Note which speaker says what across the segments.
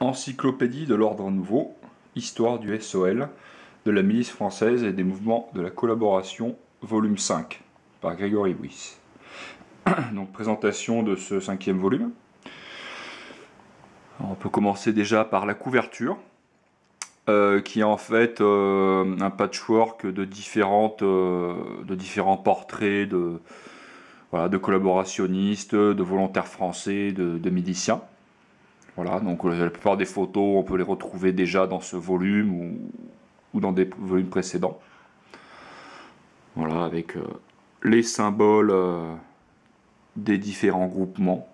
Speaker 1: Encyclopédie de l'Ordre Nouveau, Histoire du SOL, de la milice française et des mouvements de la collaboration, volume 5, par Grégory Wyss. Donc présentation de ce 5e volume. Alors, on peut commencer déjà par la couverture, qui est en fait un patchwork de différents portraits de collaborationnistes, de volontaires français, de miliciens. Voilà, donc la plupart des photos, on peut les retrouver déjà dans ce volume ou dans des volumes précédents. Voilà, avec les symboles des différents groupements.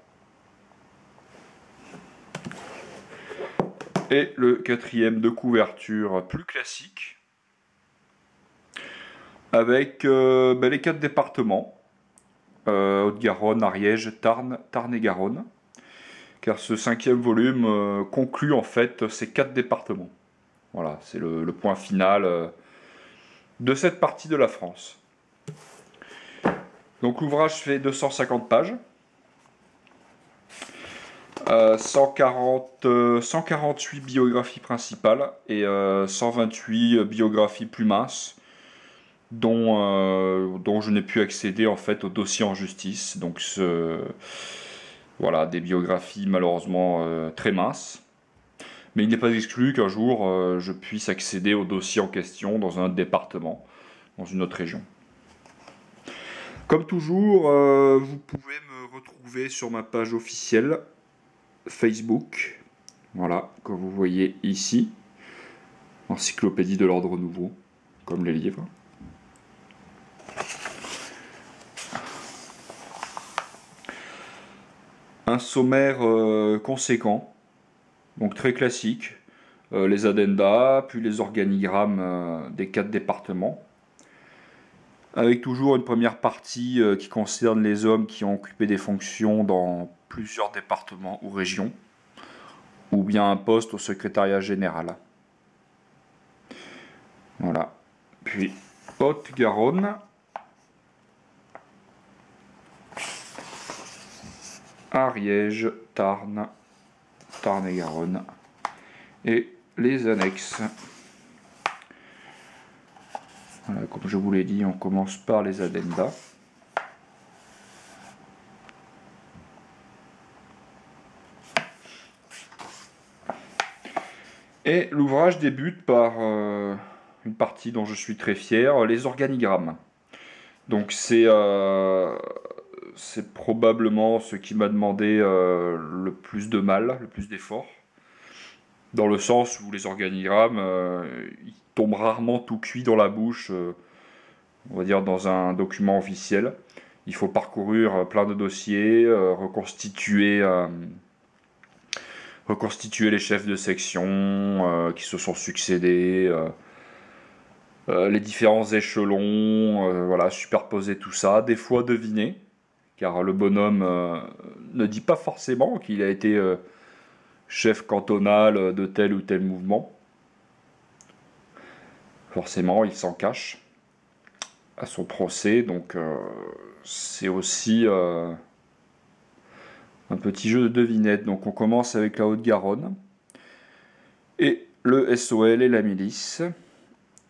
Speaker 1: Et le 4e de couverture plus classique, avec les 4 départements, Haute-Garonne, Ariège, Tarn, Tarn-et-Garonne. Car ce 5e volume conclut en fait ces 4 départements. Voilà, c'est le point final de cette partie de la France. Donc l'ouvrage fait 250 pages, 148 biographies principales et 128 biographies plus minces, dont je n'ai pu accéder en fait au dossier en justice. Donc voilà, des biographies malheureusement très minces. Mais il n'est pas exclu qu'un jour je puisse accéder au dossier en question dans un autre département, dans une autre région. Comme toujours, vous pouvez me retrouver sur ma page officielle Facebook. Voilà, comme vous voyez ici. Encyclopédie de l'Ordre Nouveau, comme les livres. Un sommaire conséquent, donc très classique. Les addendas, puis les organigrammes des 4 départements. Avec toujours une première partie qui concerne les hommes qui ont occupé des fonctions dans plusieurs départements ou régions, ou bien un poste au secrétariat général. Voilà. Puis Haute-Garonne, Ariège, Tarn, Tarn-et-Garonne, et les annexes. Voilà, comme je vous l'ai dit, on commence par les addendas. Et l'ouvrage débute par une partie dont je suis très fier, les organigrammes. Donc c'est probablement ce qui m'a demandé le plus de mal, le plus d'efforts. Dans le sens où les organigrammes, ils tombent rarement tout cuits dans la bouche, on va dire dans un document officiel. Il faut parcourir plein de dossiers, reconstituer les chefs de section qui se sont succédés, les différents échelons, voilà, superposer tout ça, des fois deviner, car le bonhomme ne dit pas forcément qu'il a été chef cantonal de tel ou tel mouvement. Forcément, il s'en cache à son procès, donc c'est aussi un petit jeu de devinette. Donc on commence avec la Haute-Garonne et le SOL et la milice.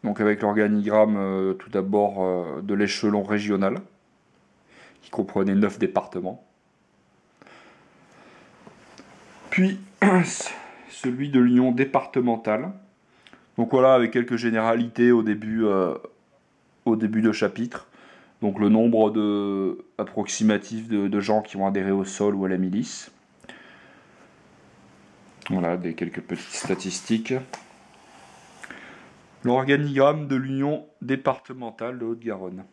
Speaker 1: Donc avec l'organigramme tout d'abord de l'échelon régional, qui comprenait 9 départements. Puis celui de l'union départementale. Donc voilà, avec quelques généralités au début de chapitre. Donc le nombre approximatif de gens qui ont adhéré au SOL ou à la milice. Voilà, quelques petites statistiques. L'organigramme de l'union départementale de Haute-Garonne.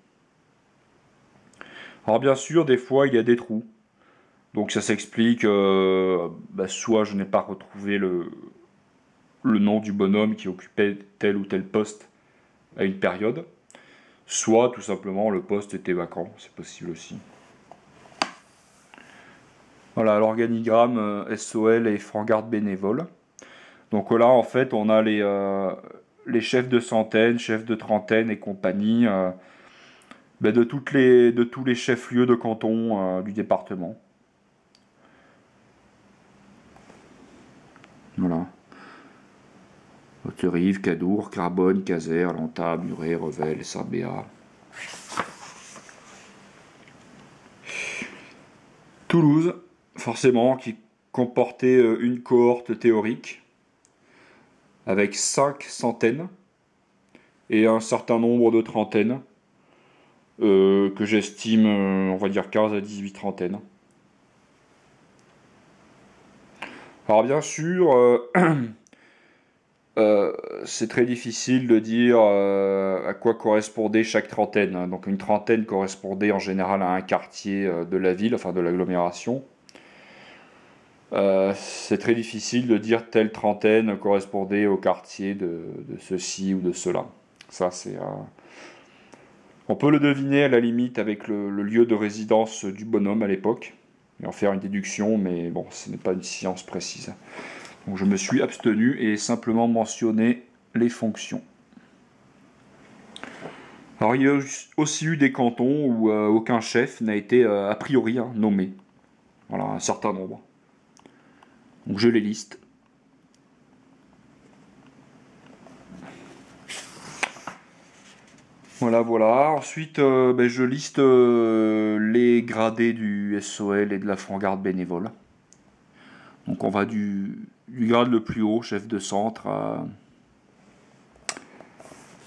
Speaker 1: Alors bien sûr, des fois, il y a des trous. Donc ça s'explique, soit je n'ai pas retrouvé le nom du bonhomme qui occupait tel ou tel poste à une période, soit tout simplement le poste était vacant, c'est possible aussi. Voilà, l'organigramme SOL et francs-gardes bénévoles. Donc là, en fait, on a les chefs de centaines, chefs de trentaine et compagnie de tous les chefs-lieux de canton du département. Voilà. Haute-Rive, Cadour, Carbone, Caser, Lanta, Muret, Revel, Saint-Béat. Toulouse, forcément, qui comportait une cohorte théorique avec 5 centaines et un certain nombre de trentaines, que j'estime, on va dire 15 à 18 trentaines. Alors bien sûr, c'est très difficile de dire à quoi correspondait chaque trentaine. Donc une trentaine correspondait en général à un quartier de la ville, enfin de l'agglomération. C'est très difficile de dire telle trentaine correspondait au quartier de ceci ou de cela. Ça, on peut le deviner à la limite avec le lieu de résidence du bonhomme à l'époque, et en faire une déduction, mais bon, ce n'est pas une science précise. Donc je me suis abstenu et simplement mentionné les fonctions. Alors il y a aussi eu des cantons où aucun chef n'a été a priori nommé. Voilà, un certain nombre. Donc je les liste. Voilà, voilà. Ensuite, je liste les gradés du SOL et de la Franc-Garde bénévole. Donc on va du grade le plus haut, chef de centre,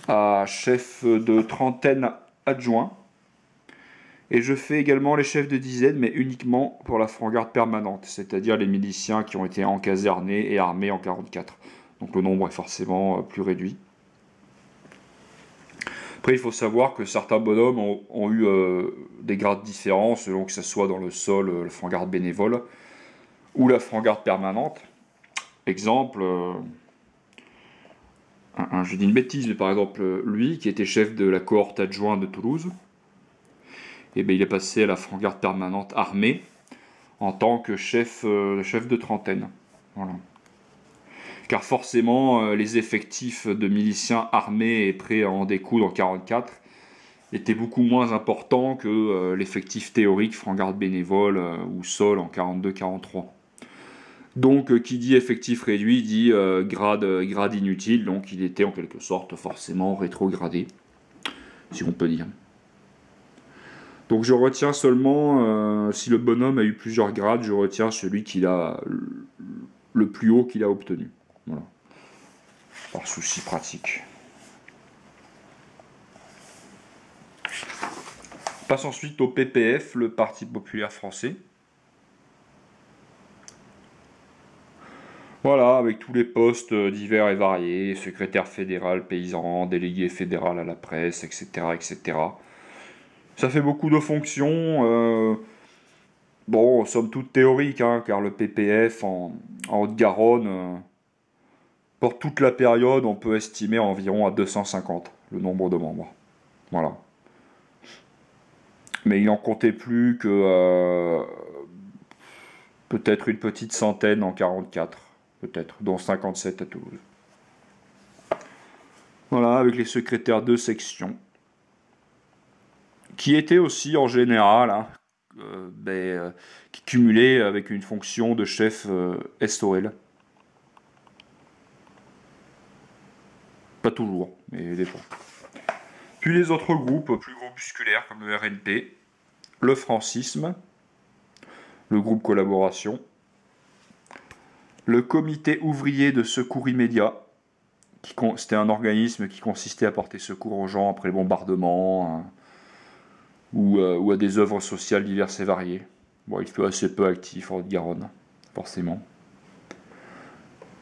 Speaker 1: à chef de trentaine adjoint. Et je fais également les chefs de dizaine, mais uniquement pour la Franc-Garde permanente, c'est-à-dire les miliciens qui ont été encasernés et armés en 1944. Donc le nombre est forcément plus réduit. Après, il faut savoir que certains bonhommes ont eu des grades différents selon que ce soit dans le sol, la Franc-Garde bénévole ou la Franc-Garde permanente. Exemple, je dis une bêtise, mais par exemple, lui qui était chef de la cohorte adjointe de Toulouse, il est passé à la Franc-Garde permanente armée en tant que chef de trentaine. Voilà. Car forcément, les effectifs de miliciens armés et prêts à en découdre en 1944 étaient beaucoup moins importants que l'effectif théorique Franc-Garde bénévole ou sol en 1942-1943. Donc, qui dit effectif réduit dit grade inutile, donc il était en quelque sorte forcément rétrogradé, si on peut dire. Donc je retiens seulement, si le bonhomme a eu plusieurs grades, je retiens celui qu'il a le plus haut qu'il a obtenu. Voilà. Par souci pratique. On passe ensuite au PPF, le Parti populaire français. Voilà, avec tous les postes divers et variés, secrétaire fédéral paysan, délégué fédéral à la presse, etc., etc. Ça fait beaucoup de fonctions, bon, somme toute théorique, car le PPF en Haute-Garonne, pour toute la période, on peut estimer environ à 250 le nombre de membres. Voilà. Mais il n'en comptait plus que peut-être une petite centaine en 1944, peut-être, dont 57 à Toulouse. Voilà, avec les secrétaires de section, qui étaient aussi en général, qui cumulaient avec une fonction de chef SOL. Pas toujours, mais des fois. Puis les autres groupes plus groupusculaires comme le RNP, le francisme, le groupe collaboration, le comité ouvrier de secours immédiat, c'était un organisme qui consistait à porter secours aux gens après les bombardements ou à des œuvres sociales diverses et variées. Bon, il fait assez peu actif en Haute-Garonne, forcément.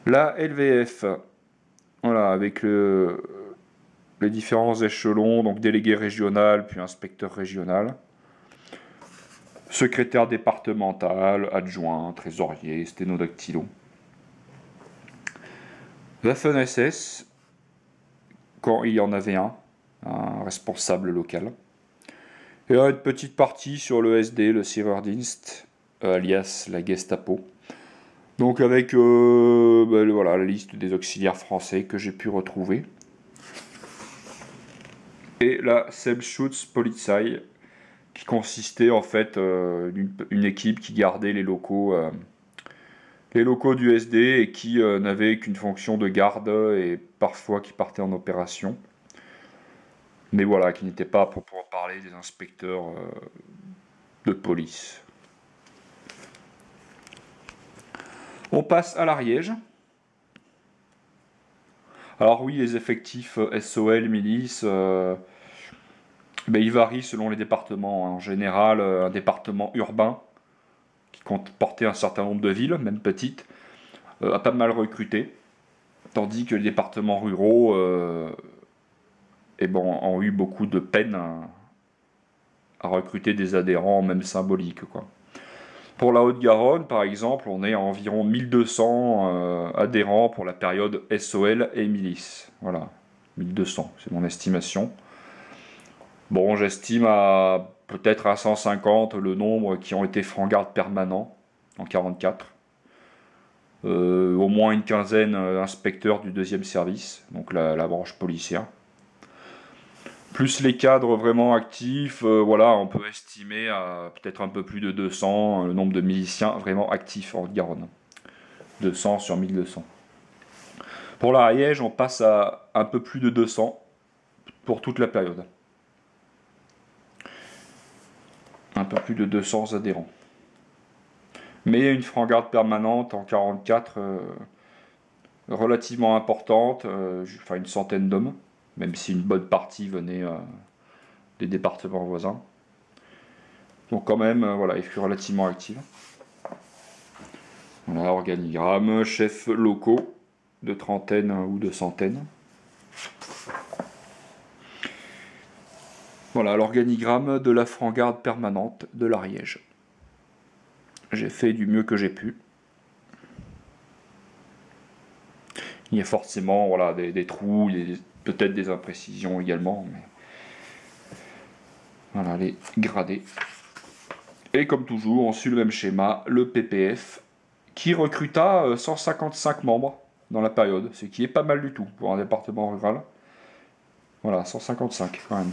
Speaker 1: La LVF, voilà, avec les différents échelons, donc délégué régional, puis inspecteur régional, secrétaire départemental, adjoint, trésorier, sténodactylo. Waffen-SS, quand il y en avait un responsable local. Et là, une petite partie sur le SD, le Sicherheitsdienst, alias la Gestapo. Donc avec voilà, la liste des auxiliaires français que j'ai pu retrouver. Et la Selbstschutzpolizei, qui consistait en fait d'une équipe qui gardait les locaux les locaux du SD et qui n'avaient qu'une fonction de garde et parfois qui partaient en opération. Mais voilà, qui n'étaient pas à proprement parler des inspecteurs de police. On passe à l'Ariège. Alors oui, les effectifs SOL, milice, ils varient selon les départements. En général, un département urbain, qui comportait un certain nombre de villes, même petites, a pas mal recruté. Tandis que les départements ruraux ont eu beaucoup de peine à recruter des adhérents, même symboliques, quoi. Pour la Haute-Garonne, par exemple, on est à environ 1200 adhérents pour la période SOL et milice. Voilà, 1200, c'est mon estimation. Bon, j'estime à peut-être à 150 le nombre qui ont été francs-gardes permanents en 44. Au moins une quinzaine d'inspecteurs du deuxième service, donc la branche policière. Plus les cadres vraiment actifs, voilà, on peut estimer à peut-être un peu plus de 200 le nombre de miliciens vraiment actifs en Haute-Garonne. 200 sur 1200. Pour l'Ariège, on passe à un peu plus de 200 pour toute la période. Un peu plus de 200 adhérents. Mais une franc-garde permanente en 44 relativement importante, enfin une centaine d'hommes, même si une bonne partie venait des départements voisins. Donc quand même, voilà, il fut relativement actif. Voilà, organigramme, chefs locaux de trentaine ou de centaine. Voilà l'organigramme de la franc-garde permanente de l'Ariège. J'ai fait du mieux que j'ai pu. Il y a forcément voilà, des trous, peut-être des imprécisions également. Mais... Voilà les gradés. Et comme toujours, on suit le même schéma, le PPF, qui recruta 155 membres dans la période, ce qui est pas mal du tout pour un département rural. Voilà, 155 quand même.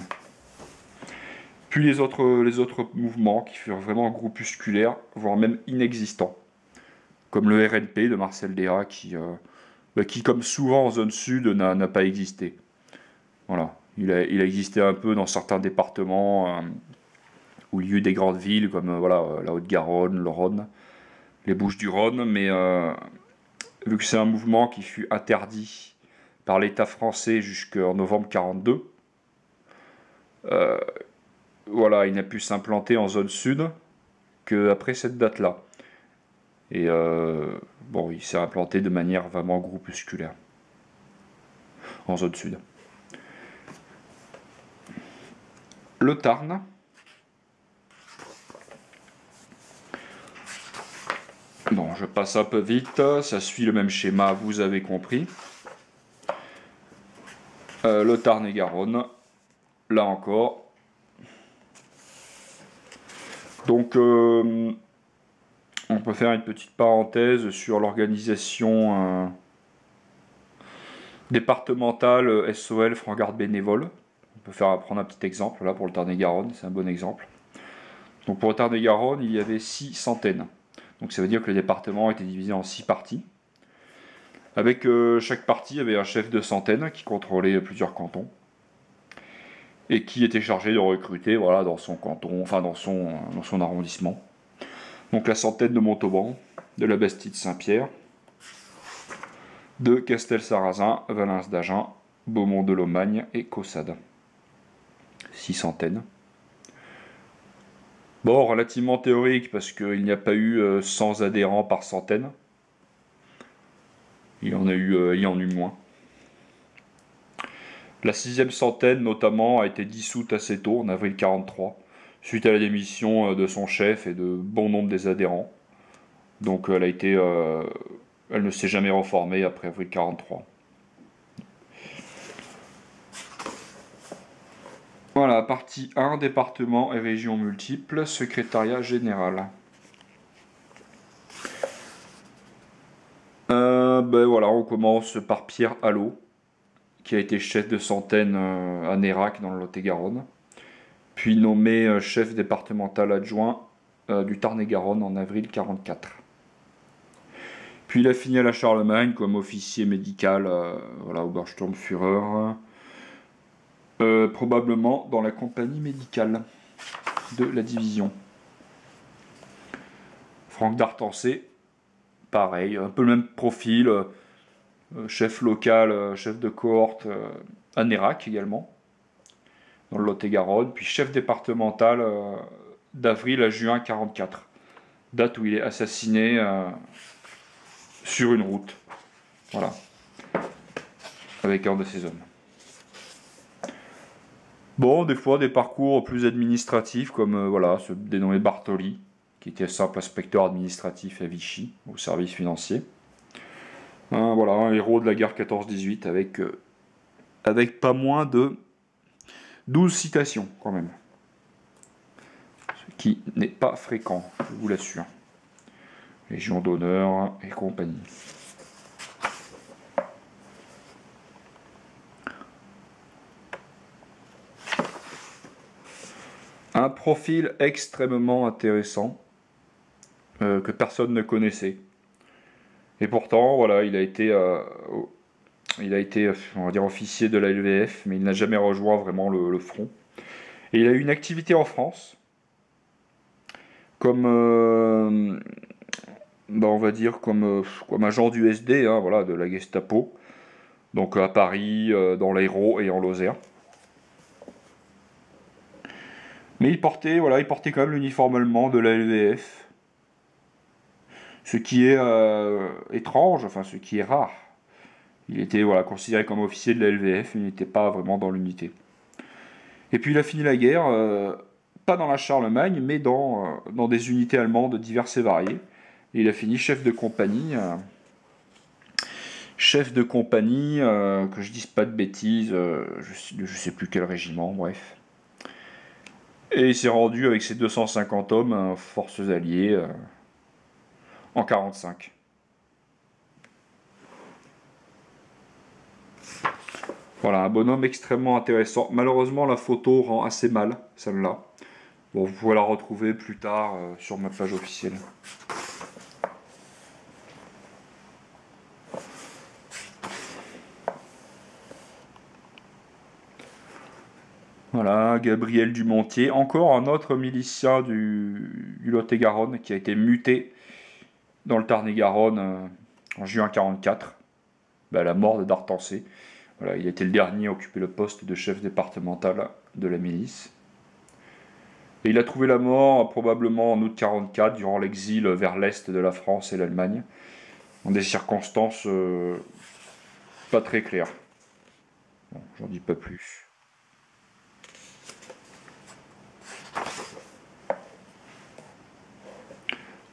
Speaker 1: Puis les autres mouvements qui furent vraiment groupusculaires, voire même inexistants, comme le RNP de Marcel Déat, qui comme souvent en zone sud, n'a pas existé. Voilà, il a existé un peu dans certains départements, au lieu des grandes villes, comme la Haute-Garonne, le Rhône, les Bouches-du-Rhône, mais vu que c'est un mouvement qui fut interdit par l'État français jusqu'en novembre 1942, voilà, il n'a pu s'implanter en zone sud qu'après cette date-là. Et il s'est implanté de manière vraiment groupusculaire en zone sud. Le Tarn. Bon, je passe un peu vite, ça suit le même schéma, vous avez compris. Le Tarn-et-Garonne, là encore. Donc, on peut faire une petite parenthèse sur l'organisation départementale SOL franc-garde bénévole. On peut prendre un petit exemple là pour le Tarn-et-Garonne, c'est un bon exemple. Donc pour le Tarn-et-Garonne, il y avait 6 centaines. Donc ça veut dire que le département était divisé en 6 parties. Avec chaque partie avait un chef de centaine qui contrôlait plusieurs cantons. Et qui était chargé de recruter voilà, dans son canton, enfin dans son arrondissement. Donc la centaine de Montauban, de la Bastide Saint-Pierre, de Castel-Sarrazin, Valence d'Agen, Beaumont de Lomagne et Caussade. 6 centaines. Bon, relativement théorique parce qu'il n'y a pas eu 100 adhérents par centaine. Il y en eut moins. La 6e centaine, notamment, a été dissoute assez tôt, en avril 1943, suite à la démission de son chef et de bon nombre des adhérents. Donc elle ne s'est jamais reformée après avril 1943. Voilà, partie 1, département et régions multiples, secrétariat général. Voilà, on commence par Pierre Allot, qui a été chef de centaine à Nérac dans le Lot-et-Garonne, puis nommé chef départemental adjoint du Tarn-et-Garonne en avril 1944. Puis il a fini à la Charlemagne comme officier médical, voilà, Obersturmführer, probablement dans la compagnie médicale de la division. Franck d'Artancé, pareil, un peu le même profil, chef local, chef de cohorte à Nérac également, dans le Lot-et-Garonne, puis chef départemental d'avril à juin 1944, date où il est assassiné sur une route, voilà, avec un de ses hommes. Bon, des fois des parcours plus administratifs, comme voilà, ce dénommé Bartoli, qui était simple inspecteur administratif à Vichy, au service financier. Voilà, un héros de la guerre 14-18 avec pas moins de 12 citations quand même. Ce qui n'est pas fréquent, je vous l'assure. Légion d'honneur et compagnie. Un profil extrêmement intéressant que personne ne connaissait. Et pourtant, voilà, il a été, on va dire, officier de la LVF, mais il n'a jamais rejoint vraiment le front. Et il a eu une activité en France, comme, on va dire, comme agent du SD, hein, voilà, de la Gestapo, donc à Paris, dans l'Hérault et en Lozère. Mais il portait quand même l'uniforme allemand de la LVF, ce qui est étrange, enfin ce qui est rare. Il était considéré comme officier de la LVF, il n'était pas vraiment dans l'unité. Et puis il a fini la guerre, pas dans la Charlemagne, mais dans des unités allemandes diverses et variées. Et il a fini chef de compagnie, que je dise pas de bêtises, je sais plus quel régiment, bref. Et il s'est rendu avec ses 250 hommes, forces alliées, en 1945. Voilà, un bonhomme extrêmement intéressant. Malheureusement, la photo rend assez mal, celle-là. Bon, vous pouvez la retrouver plus tard sur ma page officielle. Voilà, Gabriel Dumontier, encore un autre milicien du Lot-et-Garonne qui a été muté dans le Tarn-et-Garonne en juin 1944, à la mort de D'Artancé. Voilà, il était le dernier à occuper le poste de chef départemental de la milice. Et il a trouvé la mort probablement en août 1944, durant l'exil vers l'est de la France et l'Allemagne, dans des circonstances pas très claires. Bon, j'en dis pas plus.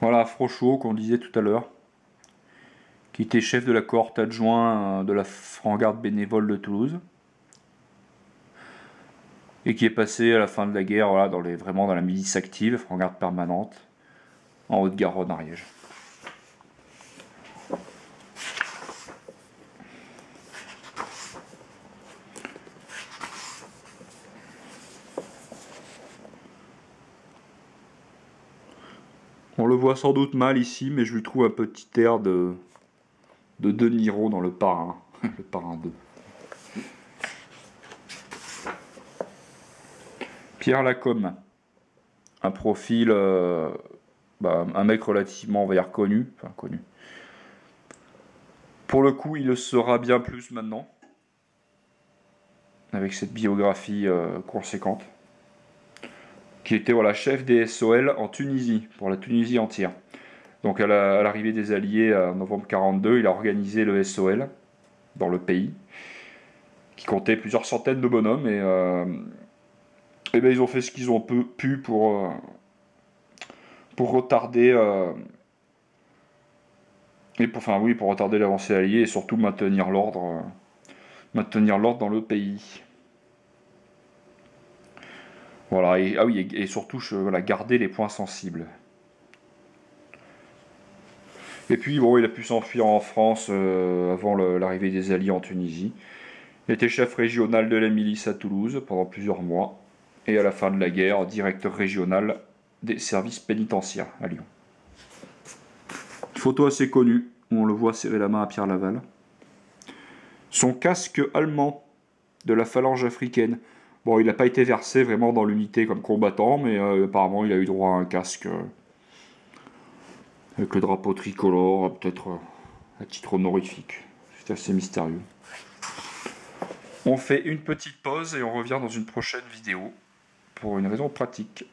Speaker 1: Voilà, Frochot, qu'on disait tout à l'heure, qui était chef de la cohorte adjoint de la franc-garde bénévole de Toulouse, et qui est passé à la fin de la guerre vraiment dans la milice active, franc-garde permanente, en Haute-Garonne, Ariège. On le voit sans doute mal ici, mais je lui trouve un petit air de De Niro dans Le Parrain, Le Parrain 2. Pierre Lacombe, un profil, un mec relativement, on va dire, connu. Pour le coup, il le sera bien plus maintenant, avec cette biographie conséquente, qui était chef des SOL en Tunisie, pour la Tunisie entière. Donc à l'arrivée des Alliés en novembre 1942, il a organisé le SOL dans le pays, qui comptait plusieurs centaines de bonhommes, et ils ont fait ce qu'ils ont pu pour retarder pour retarder l'avancée alliée et surtout maintenir l'ordre dans le pays. Voilà, et surtout garder les points sensibles. Et puis bon, il a pu s'enfuir en France avant l'arrivée des Alliés en Tunisie. Il était chef régional de la milice à Toulouse pendant plusieurs mois, et à la fin de la guerre, directeur régional des services pénitentiaires à Lyon. Une photo assez connue, où on le voit serrer la main à Pierre Laval. Son casque allemand de la phalange africaine. Bon, il n'a pas été versé vraiment dans l'unité comme combattant, mais apparemment il a eu droit à un casque avec le drapeau tricolore, peut-être à titre honorifique. C'est assez mystérieux. On fait une petite pause et on revient dans une prochaine vidéo pour une raison pratique.